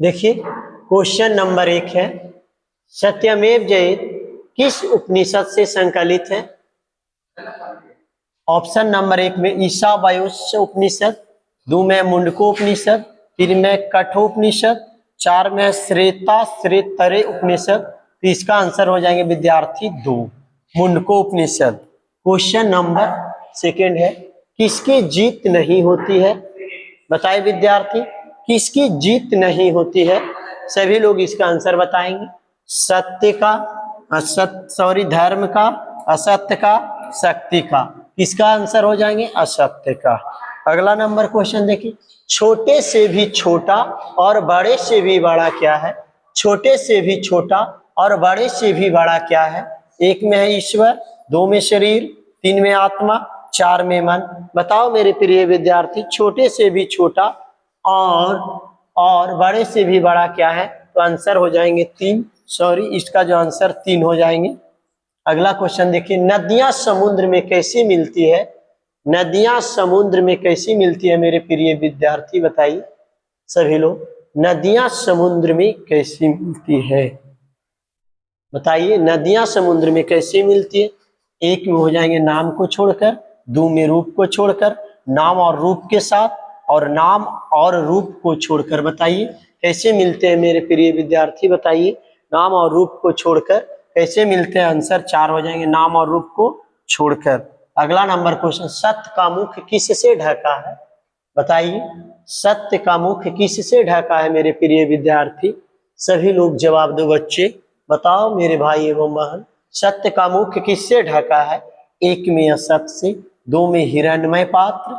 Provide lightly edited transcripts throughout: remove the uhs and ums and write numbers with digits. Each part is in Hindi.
देखिए क्वेश्चन नंबर 1 है, सत्यमेव जयते किस उपनिषद से संकलित है? ऑप्शन नंबर 1 में ईशावास्य उपनिषद, 2 में मुंडकोपनिषद, 3 में कठोपनिषद, 4 में श्वेताश्वेतरे उपनिषद। तो इसका आंसर हो जाएंगे विद्यार्थी 2 मुंडकोपनिषद। क्वेश्चन नंबर 2 है, किसकी जीत नहीं होती है? बताए विद्यार्थी, किसकी जीत नहीं होती है? सभी लोग इसका आंसर बताएंगे। सत्य का, धर्म का, असत्य का, शक्ति का। किसका आंसर हो जाएंगे? असत्य का। अगला नंबर क्वेश्चन देखिए, छोटे से भी छोटा और बड़े से भी बड़ा क्या है? छोटे से भी छोटा और बड़े से भी बड़ा क्या है? 1 में है ईश्वर, 2 में शरीर, 3 में आत्मा, 4 में मन। बताओ मेरे प्रिय विद्यार्थी, छोटे से भी छोटा और बड़े से भी बड़ा क्या है? तो आंसर हो जाएंगे 3, इसका जो आंसर 3 हो जाएंगे। अगला क्वेश्चन देखिए, नदियां समुद्र में कैसे मिलती है? नदियां समुद्र में कैसे मिलती है मेरे प्रिय विद्यार्थी? बताइए सभी लोग, नदियां समुद्र में कैसे मिलती है? बताइए नदियां समुद्र में कैसे मिलती है? 1 में हो जाएंगे नाम को छोड़कर, 2 में रूप को छोड़कर, नाम और रूप के साथ, और नाम और रूप को छोड़कर। बताइए कैसे मिलते हैं मेरे प्रिय विद्यार्थी? बताइए नाम और रूप को छोड़कर कैसे मिलते हैं? आंसर 4 हो जाएंगे, नाम और रूप को छोड़कर। अगला नंबर क्वेश्चन, सत्य का मुख किससे ढका है? बताइए सत्य का मुख किससे ढका है मेरे प्रिय विद्यार्थी? सभी लोग जवाब दो बच्चे, बताओ मेरे भाई एवं बहन, सत्य का मुख किससे ढका है? 1 में असत्य से, 2 में हिरण्मय पात्र,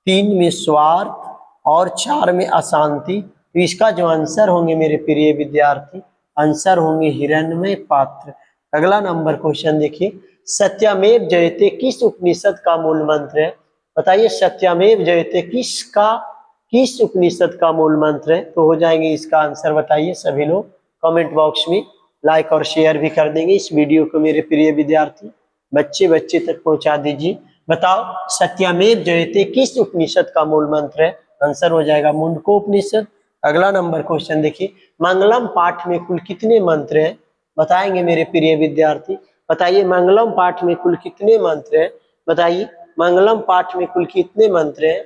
3 में स्वार्थ और 4 में अशांति। तो इसका जो आंसर होंगे मेरे प्रिय विद्यार्थी, आंसर होंगे हिरण्मय पात्र। अगला नंबर क्वेश्चन देखिए, सत्यमेव जयते किस उपनिषद का मूल मंत्र है? बताइए सत्यमेव जयते किस उपनिषद का मूल मंत्र है? तो हो जाएंगे इसका आंसर बताइए सभी लोग कमेंट बॉक्स में, लाइक और शेयर भी कर देंगे इस वीडियो को मेरे प्रिय विद्यार्थी, बच्चे तक पहुंचा दीजिए। बताओ सत्यमेव जयते किस उपनिषद का मूल मंत्र है? आंसर हो जाएगा मुंडकोपनिषद। अगला नंबर क्वेश्चन देखिए, मंगलम पाठ में कुल कितने मंत्र हैं? बताएंगे मेरे प्रिय विद्यार्थी, बताइए मंगलम पाठ में कुल कितने मंत्र हैं? बताइए मंगलम पाठ में कुल कितने मंत्र हैं?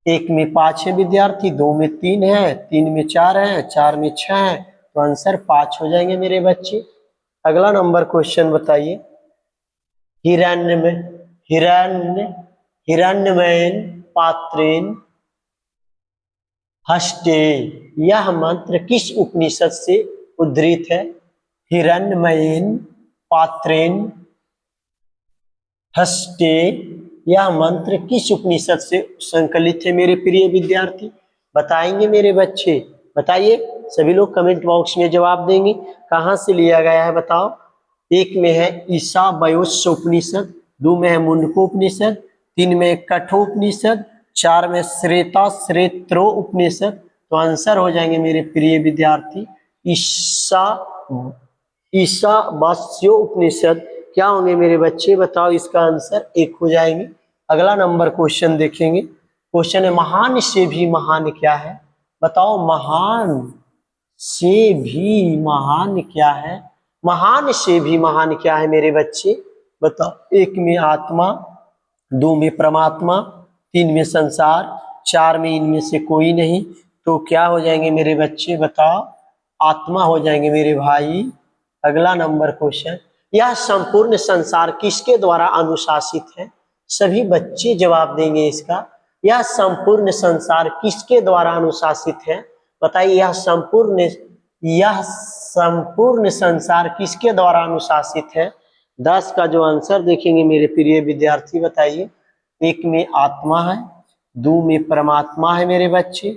1 में 5 है विद्यार्थी, 2 में 3 है, 3 में 4 है, 4 में 6 है। तो आंसर 5 हो जाएंगे मेरे बच्चे। अगला नंबर क्वेश्चन बताइए, हिरण्यमयेन पात्रेण हस्ते, यह मंत्र किस उपनिषद से उद्धृत है? हिरण्यमयेन पात्रेण हस्ते, यह मंत्र किस उपनिषद से संकलित है मेरे प्रिय विद्यार्थी? बताएंगे मेरे बच्चे, बताइए सभी लोग कमेंट बॉक्स में जवाब देंगे कहां से लिया गया है। बताओ 1 में है ईशावास्य उपनिषद, 2 में है मुंडकोपनिषद, 3 में कठोपनिषद, 4 में श्वेताश्वेतरो उपनिषद। तो आंसर हो जाएंगे मेरे प्रिय विद्यार्थी ईशावास्य उपनिषद। क्या होंगे मेरे बच्चे? बताओ इसका आंसर 1 हो जाएंगे। अगला नंबर क्वेश्चन देखेंगे, क्वेश्चन है महान से भी महान क्या है? बताओ महान से भी महान क्या है? महान से भी महान क्या है मेरे बच्चे? बताओ 1 में आत्मा, 2 में परमात्मा, 3 में संसार, 4 में इनमें से कोई नहीं। तो क्या हो जाएंगे मेरे बच्चे? बताओ आत्मा हो जाएंगे मेरे भाई। अगला नंबर क्वेश्चन, यह संपूर्ण संसार किसके द्वारा अनुशासित है? सभी बच्चे जवाब देंगे इसका, यह संपूर्ण संसार किसके द्वारा अनुशासित है? बताइए यह संपूर्ण संसार किसके द्वारा अनुशासित है? 10 का जो आंसर देखेंगे मेरे प्रिय विद्यार्थी, बताइए 1 में आत्मा है, 2 में परमात्मा है मेरे बच्चे,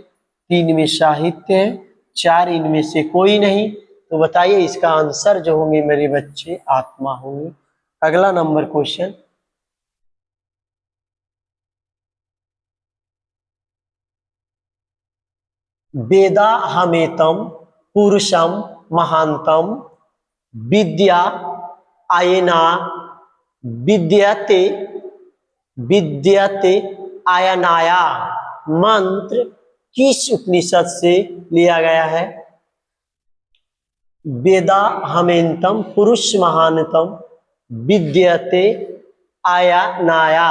3 में साहित्य है, 4 इनमें से कोई नहीं। तो बताइए इसका आंसर जो होंगे मेरे बच्चे आत्मा होंगे। अगला नंबर क्वेश्चन, वेदा हमेतम पुरुषम महांतम विद्या आयना विद्यते आयनाया मंत्र किस उपनिषद से लिया गया है? वेदा हमेन्तम पुरुष महानतम विद्यते आया नाया,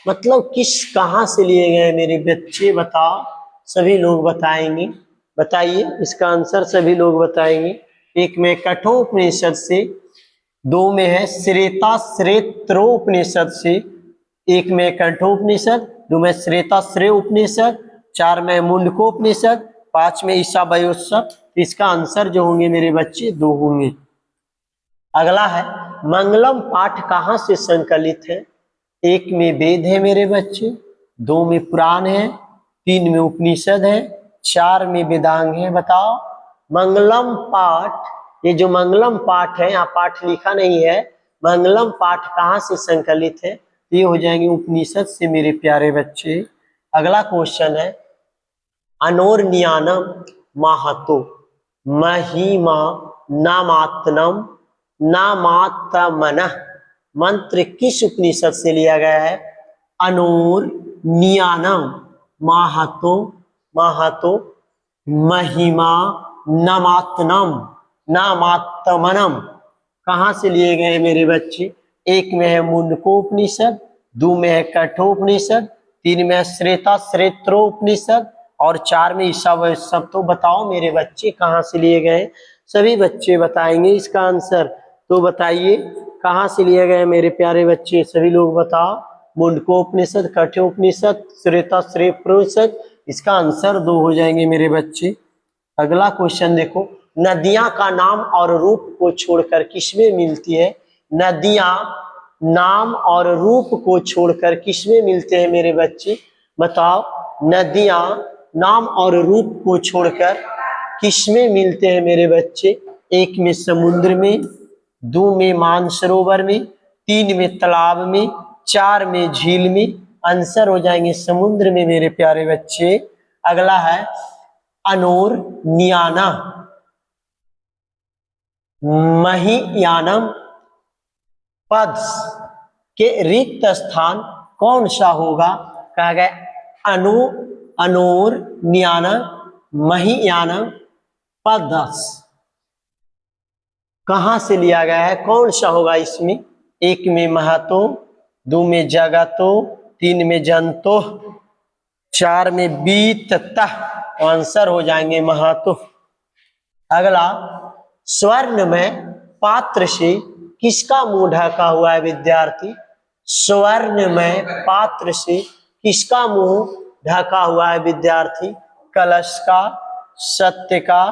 मतलब किस कहाँ से लिए गए मेरे बच्चे बताओ। सभी लोग बताएंगे, बताइए इसका आंसर सभी लोग बताएंगे। एक में कठोपनिषद से, दो में है श्वेता श्वेत्रोपनिषद से, एक में कंठोपनिषद, दो में श्वेता श्रेय उपनिषद, चार में मुंडकोपनिषद, पांच में ईशावास्यव। तो इसका आंसर जो होंगे मेरे बच्चे दो होंगे। अगला है मंगलम पाठ कहाँ से संकलित है? एक में वेद है मेरे बच्चे, दो में पुराण है, तीन में उपनिषद है, चार में वेदांग है। बताओ मंगलम पाठ, ये जो मंगलम पाठ है, यहाँ पाठ लिखा नहीं है, मंगलम पाठ कहाँ से संकलित है? ये हो जाएंगे उपनिषद से मेरे प्यारे बच्चे। अगला क्वेश्चन है अनोरनियानम महतो महिमा नामात्मनम नामात्मनः मंत्र किस उपनिषद से लिया गया है? अनोरनियानम महतो महतो महिमा नामात्मनम नामात्मनम कहाँ से लिए गए मेरे बच्चे? एक में है मुंडकोपनिषद, दो में है कठोपनिषद, तीन में है श्वेता श्वेत्रोपनिषद और चार में ईशावास्यव। तो बताओ मेरे बच्चे कहाँ से लिए गए? सभी बच्चे बताएंगे इसका आंसर। तो बताइए कहाँ से लिए गए मेरे प्यारे बच्चे, सभी लोग बताओ। मुंडकोपनिषद, कठोपनिषद, श्वेता श्वेत्रोपनिषद। इसका आंसर दो हो जाएंगे मेरे बच्चे। अगला क्वेश्चन देखो, नदियां का नाम और रूप को छोड़कर किसमें मिलती है? नदियां नाम और रूप को छोड़कर किसमें मिलते हैं मेरे बच्चे? बताओ नदियां नाम और रूप को छोड़कर किसमें मिलते हैं मेरे बच्चे? एक में समुद्र में, दो में मानसरोवर में, तीन में तालाब में, चार में झील में। आंसर हो जाएंगे समुद्र में मेरे प्यारे बच्चे। अगला है अनोरनियाना महियानम पद के रिक्त स्थान कौन सा होगा? कहा गया अनोरनियाना महियानम पदस कहां से लिया गया है, कौन सा होगा इसमें? एक में महतो, दो में जगतो, तीन में जंतो, चार में बीततः। आंसर हो जाएंगे महतो। अगला स्वर्ण में पात्र से किसका मुंह ढका हुआ है विद्यार्थी? स्वर्ण में पात्र से किसका मुंह ढका हुआ है विद्यार्थी? कलश का, सत्य का,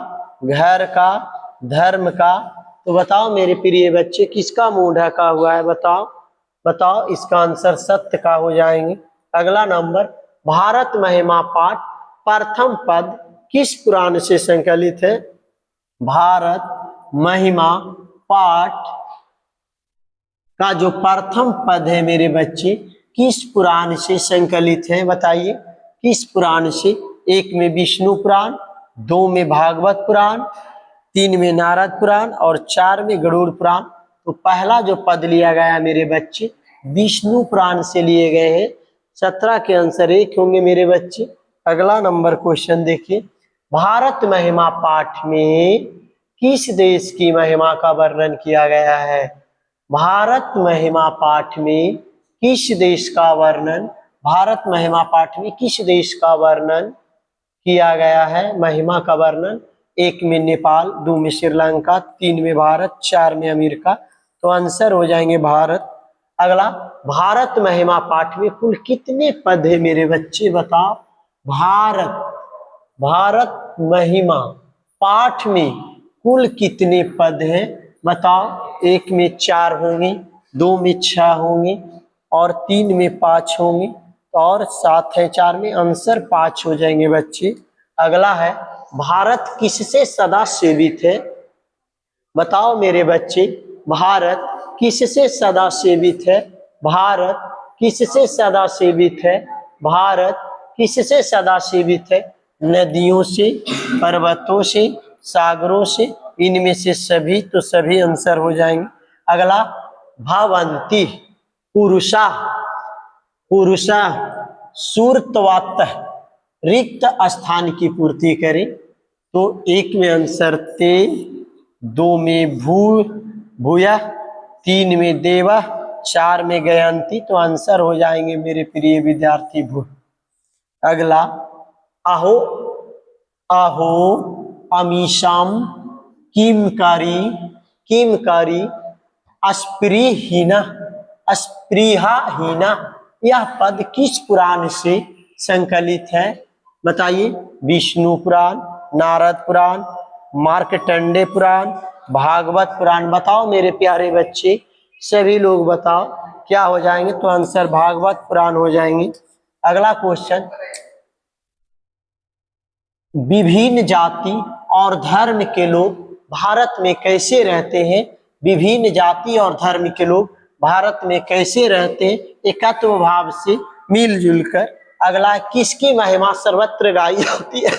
घर का, धर्म का। तो बताओ मेरे प्रिय बच्चे किसका मुंह ढका हुआ है? बताओ बताओ, इसका आंसर सत्य का हो जाएंगे। अगला नंबर, भारत महिमा पाठ प्रथम पद किस पुराण से संकलित है? भारत महिमा पाठ का जो प्रथम पद है मेरे बच्चे किस पुराण से संकलित है? बताइए किस पुराण से? एक में विष्णु पुराण, दो में भागवत पुराण, तीन में नारद पुराण और चार में गरुड़ पुराण। तो पहला जो पद लिया गया मेरे बच्चे विष्णु पुराण से लिए गए हैं। 17 के आंसर एक होंगे मेरे बच्चे। अगला नंबर क्वेश्चन देखिए, भारत महिमा पाठ में किस देश की महिमा का वर्णन किया गया है? भारत महिमा पाठ में किस देश का वर्णन, भारत महिमा पाठ में किस देश का वर्णन किया गया है? महिमा का वर्णन एक में नेपाल, दो में श्रीलंका, तीन में भारत, चार में अमेरिका। तो आंसर हो जाएंगे भारत। अगला, भारत महिमा पाठ में कुल कितने पद है मेरे बच्चे? बताओ भारत महिमा पाठ में कुल कितने पद हैं? बताओ। एक में 4 होंगे, दो में 6 होंगे और तीन में 5 होंगे और 7 है 4 में। आंसर 5 हो जाएंगे बच्चे। अगला है, भारत किससे सदा सेवित है? बताओ मेरे बच्चे, भारत किससे सदा सेवित है? भारत किससे सदा सेवित है? भारत किससे सदा सेवित है? नदियों से, पर्वतों से, सागरों से, इनमें से सभी। तो सभी आंसर हो जाएंगे। अगला, भवंती पुरुषा पुरुषा सुरत्वात् रिक्त स्थान की पूर्ति करें। तो 1 में आंसर ते, 2 में भूयः, 3 में देवः, 4 में गयंती। तो आंसर हो जाएंगे मेरे प्रिय विद्यार्थी भू। अगला अहो अहो अमीशाम किमकारी अस्पृहीना अस्पृहाहीना, यह पद किस पुराण से संकलित है? बताइए। विष्णु पुराण, नारद पुराण, मार्कंडेय पुराण, भागवत पुराण। बताओ मेरे प्यारे बच्चे, सभी लोग बताओ क्या हो जाएंगे? तो आंसर भागवत पुराण हो जाएंगे। अगला क्वेश्चन, विभिन्न जाति और धर्म के लोग भारत में कैसे रहते हैं? विभिन्न जाति और धर्म के लोग भारत में कैसे रहते हैं? एकत्व भाव से मिलजुल कर। अगला, किसकी महिमा सर्वत्र गाई जाती है?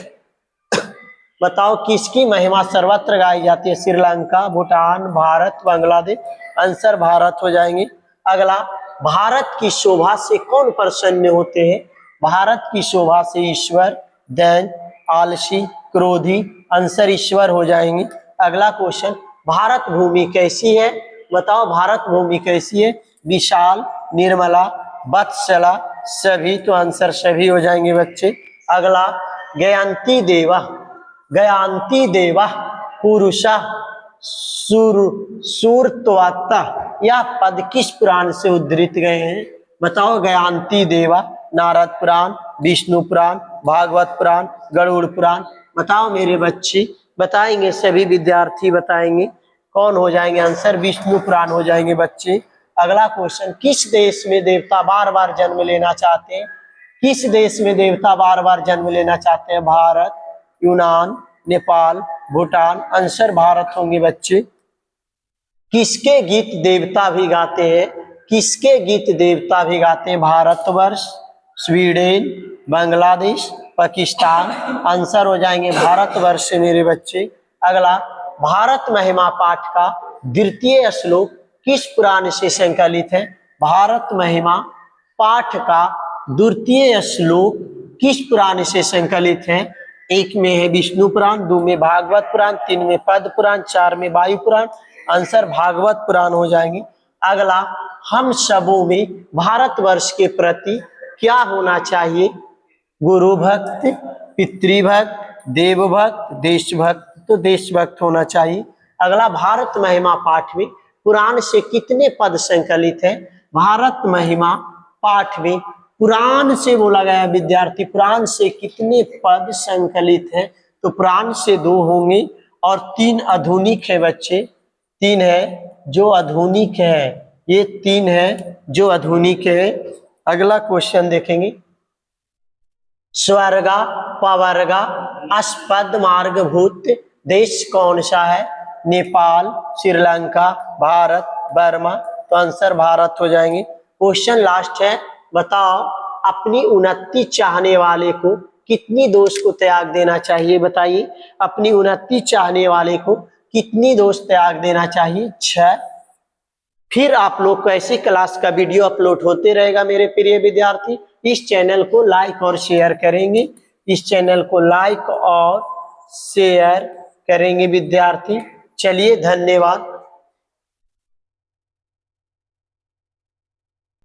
बताओ किसकी महिमा सर्वत्र गाई जाती है? श्रीलंका, भूटान, भारत, बांग्लादेश। आंसर भारत हो जाएंगे। अगला, भारत की शोभा से कौन प्रसन्न होते हैं? भारत की शोभा से ईश्वर, दैन्य, आलसी, क्रोधी। आंसर ईश्वर हो जाएंगे। अगला क्वेश्चन, भारत भूमि कैसी है? बताओ भारत भूमि कैसी है? विशाल, निर्मला, वत्सला, सभी। तो आंसर सभी हो जाएंगे बच्चे। अगला, गयान्ती देवा पुरुषा सूरत्वात्ता, यह पद किस पुराण से उद्धृत गए हैं? बताओ। गयान्ती देवा, नारद पुराण, विष्णु पुराण, भागवत पुराण, गरुड़ पुराण। बताओ मेरे बच्चे, बताएंगे सभी विद्यार्थी बताएंगे। कौन हो जाएंगे आंसर? विष्णु पुराण हो जाएंगे बच्चे। अगला क्वेश्चन, किस देश में देवता बार बार जन्म लेना चाहते हैं? किस देश में देवता बार बार जन्म लेना चाहते हैं? भारत, यूनान, नेपाल, भूटान। आंसर भारत होंगे बच्चे। किसके गीत देवता भी गाते हैं? किसके गीत देवता भी गाते हैं? भारतवर्ष, स्वीडन, बांग्लादेश, पाकिस्तान। आंसर हो जाएंगे भारतवर्ष से मेरे बच्चे। अगला, भारत महिमा पाठ का द्वितीय श्लोक किस पुराण से संकलित है? भारत महिमा पाठ का द्वितीय श्लोक किस पुराण से संकलित है? 1 में है विष्णु पुराण, 2 में भागवत पुराण, 3 में पद्म पुराण, 4 में वायु पुराण। आंसर भागवत पुराण हो जाएंगे। अगला, हम सबों में भारतवर्ष के प्रति क्या होना चाहिए? गुरु भक्त, पितृभक्त, देवभक्त, देशभक्त। तो देशभक्त होना चाहिए। अगला, भारत महिमा पाठ में पुराण से कितने पद संकलित है? भारत महिमा पाठ में पुराण से बोला गया विद्यार्थी, पुराण से कितने पद संकलित है? तो पुराण से 2 होंगे और 3 आधुनिक है बच्चे। 3 है जो आधुनिक है, ये 3 है जो आधुनिक है। अगला क्वेश्चन देखेंगे, स्वर्गा पवर्गा अस्पद मार्गभूत देश कौन सा है? नेपाल, श्रीलंका, भारत, बर्मा। तो आंसर भारत हो जाएंगे। क्वेश्चन लास्ट है, बताओ अपनी उन्नति चाहने वाले को कितनी दोष को त्याग देना चाहिए? बताइए, अपनी उन्नति चाहने वाले को कितनी दोष त्याग देना चाहिए? 6। फिर आप लोग को ऐसी क्लास का वीडियो अपलोड होते रहेगा मेरे प्रिय विद्यार्थी। इस चैनल को लाइक और शेयर करेंगे, इस चैनल को लाइक और शेयर करेंगे विद्यार्थी। चलिए, धन्यवाद।